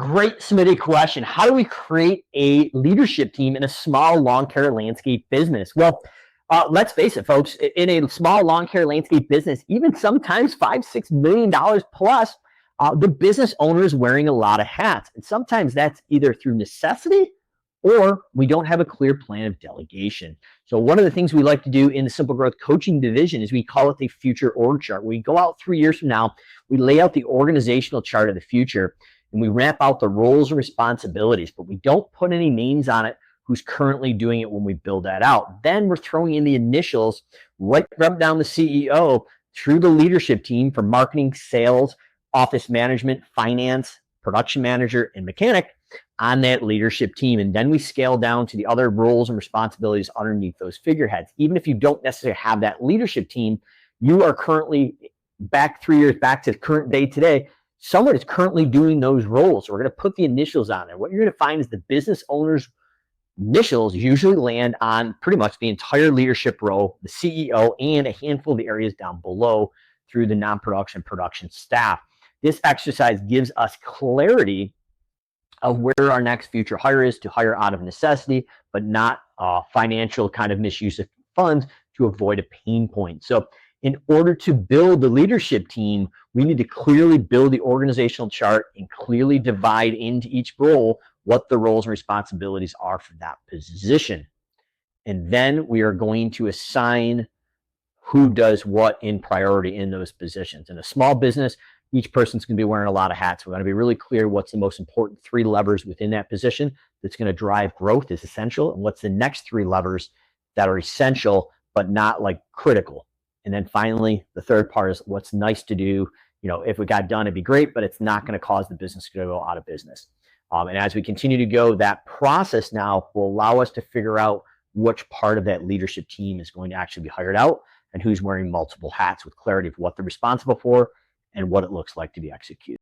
Great submitted question. How do we create a leadership team in a small lawn care landscape business? Well, let's face it, folks. In a small lawn care landscape business, even sometimes $5-6 million plus, the business owner is wearing a lot of hats, and sometimes that's either through necessity or we don't have a clear plan of delegation. So one of the things we like to do in the Simple Growth Coaching division is we call it the future org chart. We go out 3 years from now, we lay out the organizational chart of the future, and we map out the roles and responsibilities, but we don't put any names on it who's currently doing it when we build that out. Then we're throwing in the initials right down the CEO through the leadership team for marketing, sales, office management, finance, production manager, and mechanic on that leadership team. And then we scale down to the other roles and responsibilities underneath those figureheads. Even if you don't necessarily have that leadership team, you are currently back 3 years back to the current day today, someone is currently doing those roles. So we're going to put the initials on there. What you're going to find is the business owner's initials usually land on pretty much the entire leadership row, the CEO, and a handful of the areas down below through the non-production production staff. This exercise gives us clarity of where our next future hire is, to hire out of necessity, but not financial kind of misuse of funds to avoid a pain point. So in order to build the leadership team, we need to clearly build the organizational chart and clearly divide into each role what the roles and responsibilities are for that position. And then we are going to assign who does what in priority in those positions. In a small business, each person's going to be wearing a lot of hats. We're going to be really clear what's the most important 3 levers within that position that's going to drive growth is essential, and what's the next 3 levers that are essential but not like critical. And then finally, the third part is what's nice to do. You know, if it got done, it'd be great, but it's not going to cause the business to go out of business. And as we continue to go, that process now will allow us to figure out which part of that leadership team is going to actually be hired out and who's wearing multiple hats with clarity of what they're responsible for and what it looks like to be executed.